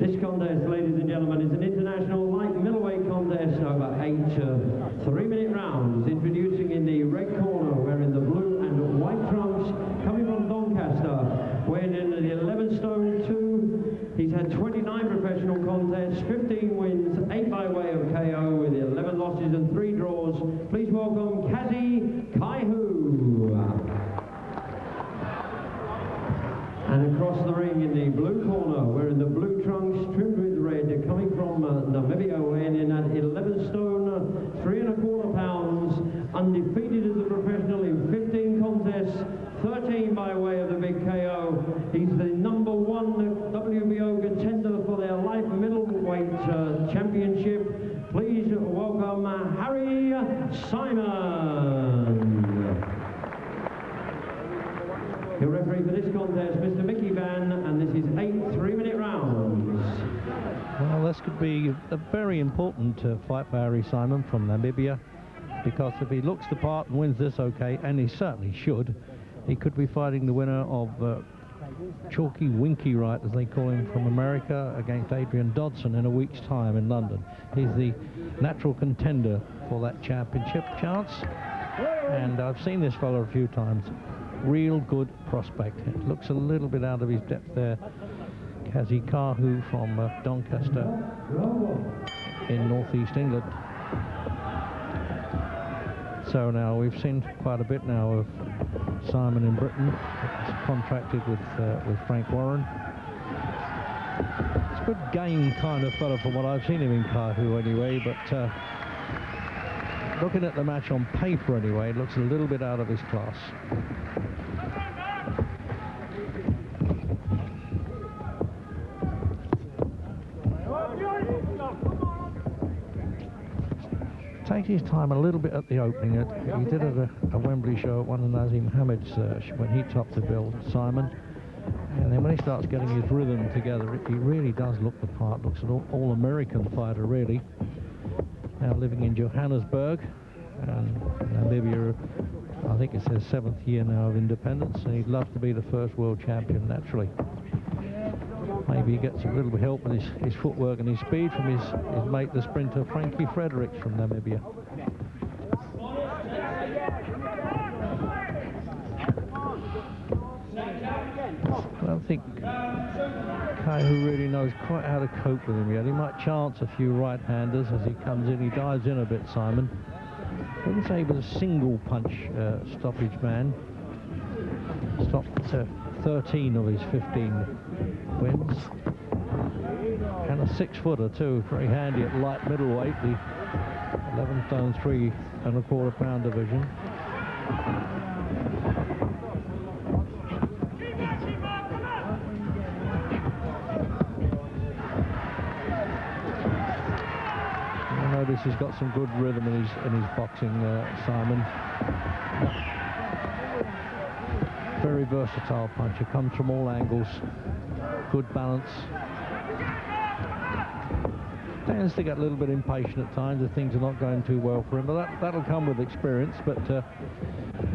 This contest, ladies and gentlemen, is an international light middleweight contest over 8 3-minute rounds. Introducing in the red corner, wearing the blue and white trunks, coming from Doncaster, weighing in at 11 stone 2. He's had 29 professional contests, 15 wins, 8 by way of KO, with 11 losses and 3 draws. Please welcome Kaihau. And across the ring in the blue corner, wearing the blue trunks trimmed with red, coming from Namibia, weighing in at 11 stone 3 1/4 pounds, undefeated as a professional in 15 contests, 13 by way of the big KO. He's the #1 WBO contender for their light middleweight championship. Please welcome Harry Simon. Your referee for this contest, Mr. Mickey Van, and this is 8 3-minute rounds. Well, this could be a very important fight for Harry Simon from Namibia, because if he looks the part and wins this okay, and he certainly should, he could be fighting the winner of Chalky Winky Wright, as they call him, from America, against Adrian Dodson in a week's time in London. He's the natural contender for that championship chance, and I've seen this fellow a few times. Real good prospect. It looks a little bit out of his depth there. Kaihau from Doncaster in northeast England. So now we've seen quite a bit now of Simon in Britain. He's contracted with Frank Warren. It's a good game kind of fella from what I've seen him in Kaihau anyway, but looking at the match on paper anyway, it looks a little bit out of his class. Takes his time a little bit at the opening. He did it at a Wembley show at one of Nazim Hamid's when he topped the bill, Simon. And then when he starts getting his rhythm together, he really does look the part. Looks an all-American fighter, really. Now living in Johannesburg, and Namibia, I think it's his 7th year now of independence, and he'd love to be the first world champion, naturally. Maybe he gets a little bit of help with his footwork and his speed from his mate, the sprinter Frankie Fredericks from Namibia. I don't think Kaihau really knows quite how to cope with him yet. He might chance a few right-handers as he comes in. He dives in a bit, Simon. I wouldn't say he was a single punch stoppage man. Stopped 13 of his 15 wins. And a 6-footer too, very handy at light middleweight, the 11 stone 3 1/4 pound division. I notice he's got some good rhythm in his boxing, Simon. Very versatile puncher, comes from all angles, good balance. Tends to get a little bit impatient at times if things are not going too well for him, but that'll come with experience. But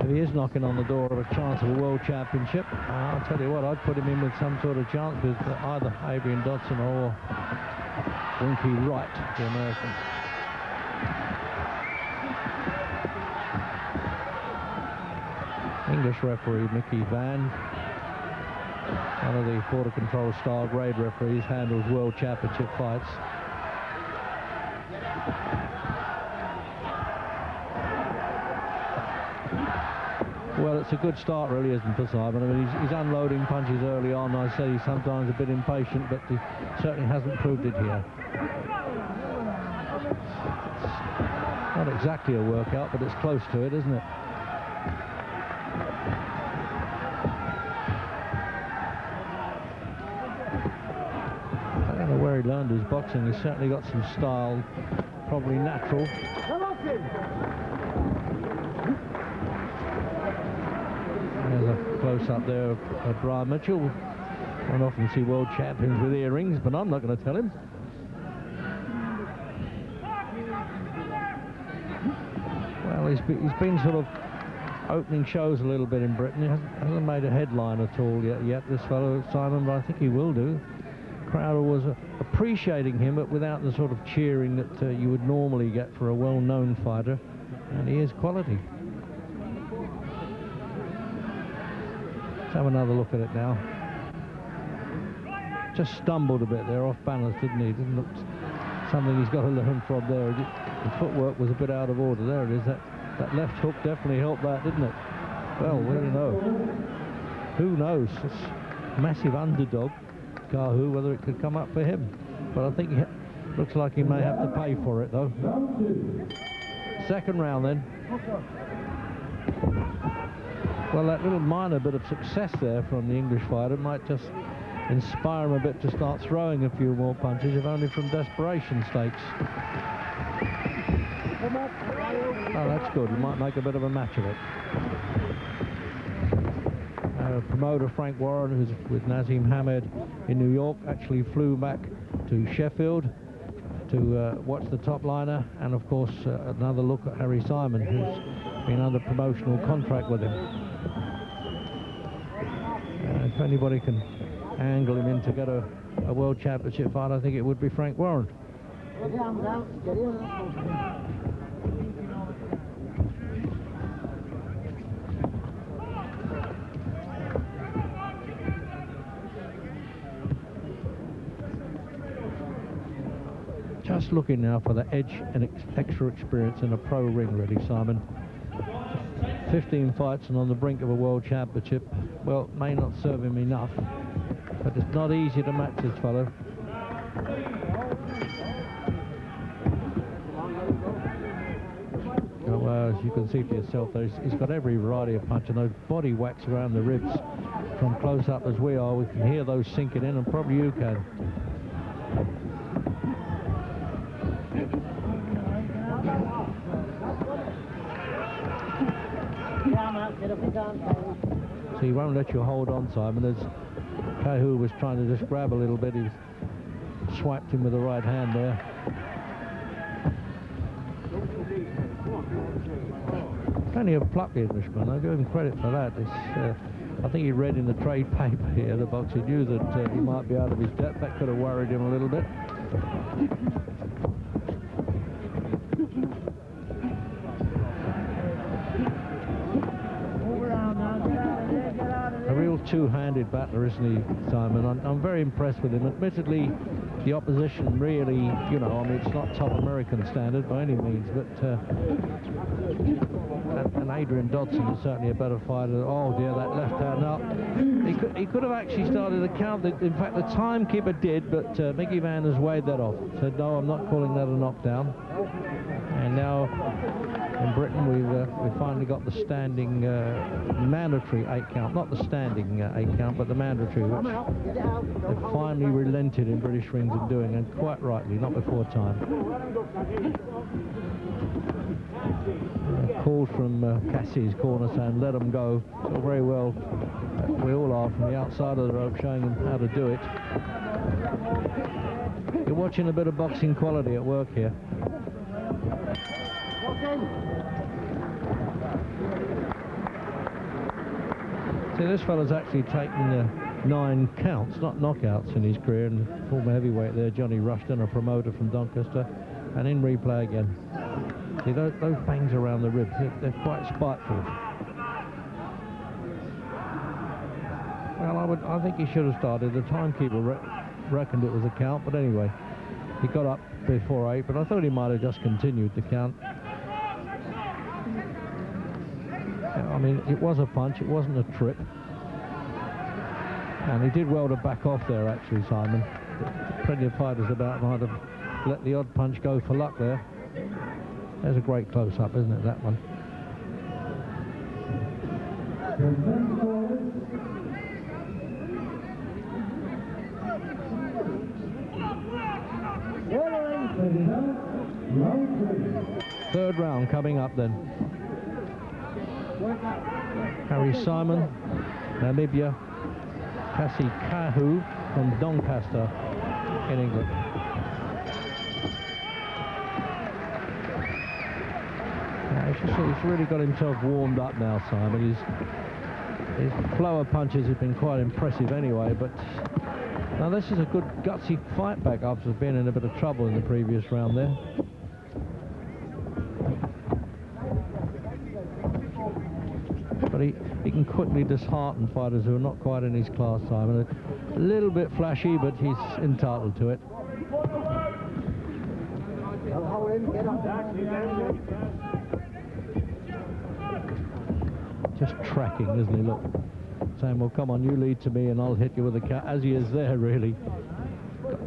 if he is knocking on the door of a chance of a world championship, I'll tell you what, I'd put him in with some sort of chance with either Adrian Dodson or Winky Wright, the American. English referee Mickey Van, one of the border control style grade referees, handles world championship fights. Well, it's a good start, really, isn't it, for Simon? I mean, he's unloading punches early on. I say he's sometimes a bit impatient, but he certainly hasn't proved it here. It's not exactly a workout, but it's close to it, isn't it? I don't know where he learned his boxing. He's certainly got some style, probably natural. There's a close-up there of Brian Mitchell. I don't often see world champions with earrings, but I'm not going to tell him. Well, he's been sort of opening shows a little bit in Britain. He hasn't made a headline at all yet, this fellow, Simon, but I think he will do. crowd was appreciating him, but without the sort of cheering that you would normally get for a well-known fighter, and he is quality. Let's have another look at it now. Just stumbled a bit there, off balance, didn't he? Didn't look something he's got to learn from there. The footwork was a bit out of order. There it is. That left hook definitely helped that, didn't it? Well, we don't know. Who knows? It's a massive underdog, Kaihau, whether it could come up for him. But I think it looks like he may have to pay for it, though. Second round, then. Well, that little minor bit of success there from the English fighter might just inspire him a bit to start throwing a few more punches, if only from desperation stakes. Oh, that's good. He might make a bit of a match of it. Promoter Frank Warren, who's with Nazim Hamed in New York, actually flew back to Sheffield to watch the top liner, and of course another look at Harry Simon, who's been under promotional contract with him. If anybody can angle him in to get a world championship fight, I think it would be Frank Warren. Just looking now for the edge and extra experience in a pro ring, really, Simon. 15 fights and on the brink of a world championship. Well, may not serve him enough, but it's not easy to match this fellow. Well, as you can see for yourself, he's got every variety of punch, and those body whacks around the ribs from close up as we are, we can hear those sinking in, and probably you can. So he won't let you hold on, Simon. As Kaihau was trying to just grab a little bit, he swiped him with the right hand there. Plenty of pluck, the Englishman. I give him credit for that. I think he read in the trade paper here, the boxer knew that he might be out of his depth. That could have worried him a little bit. A real two-handed battler, isn't he, Simon? I'm very impressed with him. Admittedly, the opposition really, you know, I mean, it's not top American standard by any means, but and Adrian Dodson is certainly a better fighter. Oh dear, that left hand up. He could have actually started the count. In fact, the timekeeper did, but Mickey Van has weighed that off. Said, no, I'm not calling that a knockdown. And now in Britain, we've finally got the standing mandatory 8 count. Not the standing 8 count, but the mandatory, which they've finally relented in British rings in doing, and quite rightly, not before time. Called from Cassie's corner saying, let them go. So very well, we all are from the outside of the rope, showing them how to do it. You're watching a bit of boxing quality at work here. See, this fella's actually taken 9 counts, not knockouts, in his career, and former heavyweight there, Johnny Rushton, a promoter from Doncaster, and in replay again. See, those bangs around the ribs, they're quite spiteful. Well, I think he should have started. The timekeeper reckoned it was a count, but anyway, he got up before 8, but I thought he might have just continued the count. I mean, it was a punch, it wasn't a trip. And he did well to back off there, actually, Simon. Plenty of fighters about might have let the odd punch go for luck there. There's a great close-up, isn't it, that one? Third round coming up then. Harry Simon, Namibia. Kaihau from Doncaster in England. He's really got himself warmed up now, Simon. His flow of punches have been quite impressive anyway, but Now this is a good gutsy fight back after being in a bit of trouble in the previous round there. But he can quickly dishearten fighters who are not quite in his class, Simon. A little bit flashy, but he's entitled to it. Just tracking, isn't he? Look, saying, well, come on, you lead to me and I'll hit you with a cut, as he is there, really.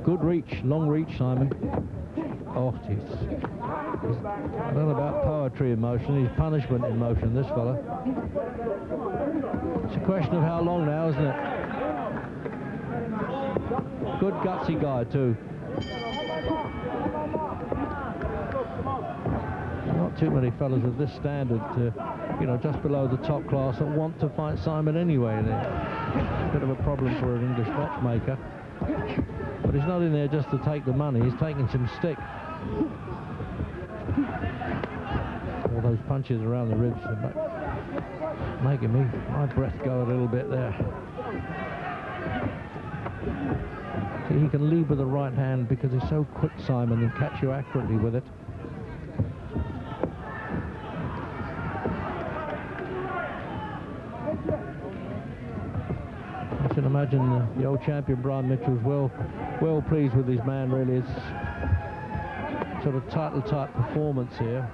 Good reach, long reach, Simon. Oh, jeez. I don't know about poetry in motion, he's punishment in motion, this fella. It's a question of how long now, isn't it? Good gutsy guy, too. Not too many fellas of this standard, you know, just below the top class that want to fight Simon anyway. A bit of a problem for an English matchmaker. But he's not in there just to take the money, he's taking some stick. All those punches around the ribs are making my breath go a little bit there. See, he can lead with the right hand because he's so quick, Simon, and catch you accurately with it. I should imagine the old champion Brian Mitchell's well pleased with his man, really. It's sort of title type performance here.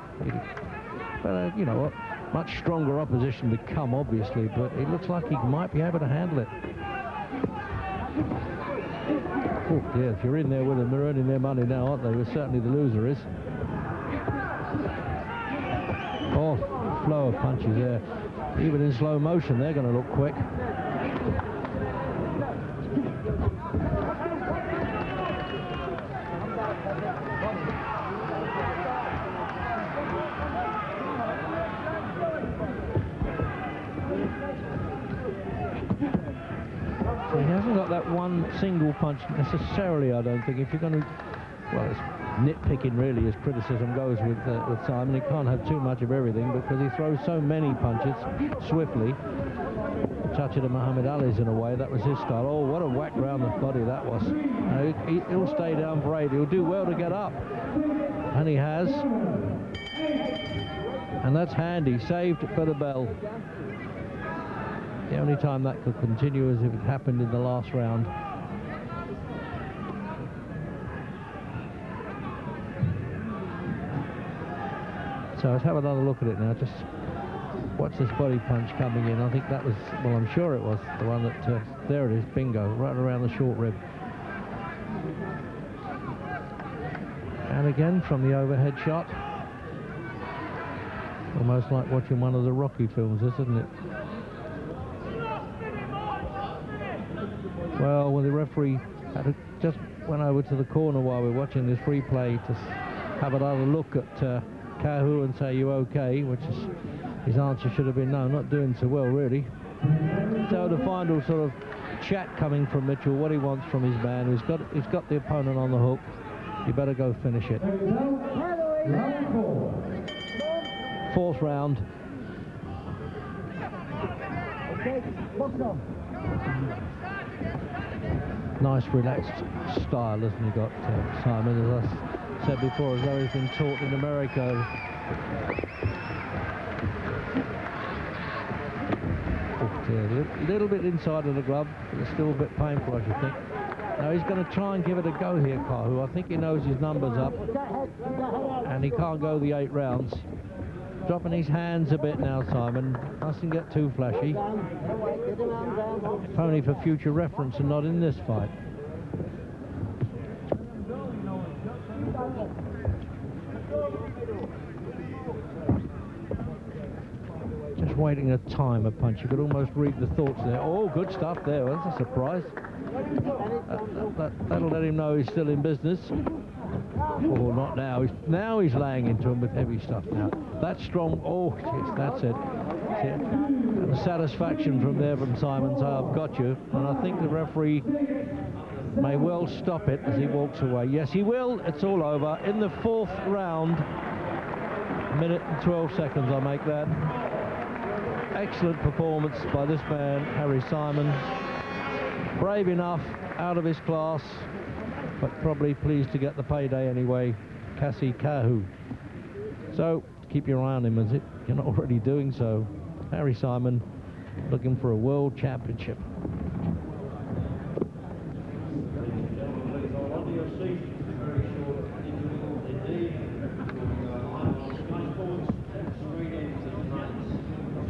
But you know what, much stronger opposition to come, obviously, but it looks like he might be able to handle it. Oh dear, if you're in there with them, they're earning their money now, aren't they? Well, certainly the loser is. Oh, flow of punches there. Even in slow motion, they're going to look quick. He hasn't got that one single punch necessarily, I don't think. If you're going to, well, it's nitpicking really as criticism goes with Simon. He can't have too much of everything because he throws so many punches swiftly. A touch of the Muhammad Ali's in a way, that was his style. Oh, what a whack round the body that was. He'll stay down for 8. He'll do well to get up. And he has. And that's handy, saved for the bell. The only time that could continue is if it happened in the last round. So let's have another look at it now. Just watch this body punch coming in. I think that was, well, I'm sure it was the one that, there it is, bingo, right around the short rib. And again from the overhead shot. Almost like watching one of the Rocky films, isn't it? Well, the referee just went over to the corner while we were watching this replay to have another look at Kaihau and say, you okay? Which is, his answer should have been, no, not doing so well, really. So the final sort of chat coming from Mitchell, what he wants from his man. He's got the opponent on the hook. You better go finish it. Fourth round. Nice relaxed style, hasn't he got, Simon, as I said before, as though he's been taught in America. Oh dear, a little bit inside of the glove, but it's still a bit painful, I should think. Now he's going to try and give it a go here, Kaihau. I think he knows his numbers up, and he can't go the 8 rounds. Dropping his hands a bit now, Simon. Mustn't get too flashy. If only for future reference and not in this fight. Just waiting a time, a punch. You could almost read the thoughts there. Oh, good stuff there. Well, that's a surprise. That'll let him know he's still in business. Oh, not now. Now he's laying into him with heavy stuff now. That's strong. Oh, yes, that's it. And the satisfaction from there from Simon, so I've got you. And I think the referee may well stop it as he walks away. Yes, he will. It's all over. In the 4th round, 1 minute and 12 seconds, I make that. Excellent performance by this man, Harry Simon. brave enough, out of his class, but probably pleased to get the payday anyway, Kaihau. So keep your eye on him, as if you're not already doing so. Harry Simon looking for a world championship.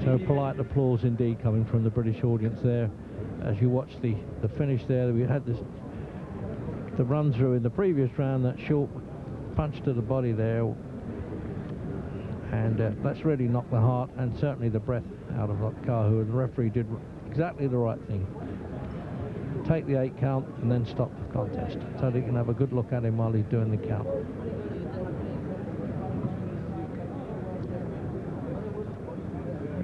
So polite applause indeed coming from the British audience there as you watch the finish there. We had the run through in the previous round, that short punch to the body there, and that's really knocked the heart and certainly the breath out of Kaihau. The referee did exactly the right thing. Take the 8 count and then stop the contest so they can have a good look at him while he's doing the count.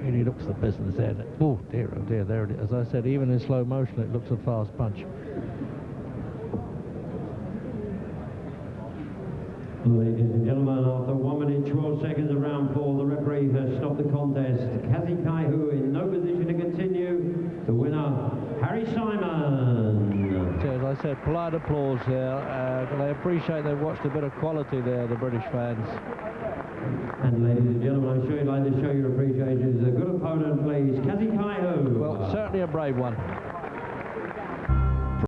Really looks the business there. Oh dear, there it is. As I said, even in slow motion it looks a fast punch. Ladies and gentlemen, after 1 minute 12 seconds of round 4, the referee has stopped the contest. Kaihau in no position to continue. The winner, Harry Simon. So, as I said, polite applause there. They appreciate they've watched a bit of quality there, the British fans. And ladies and gentlemen, I'm sure you'd like to show your appreciation to a good opponent, please, Kaihau. Well, certainly a brave one.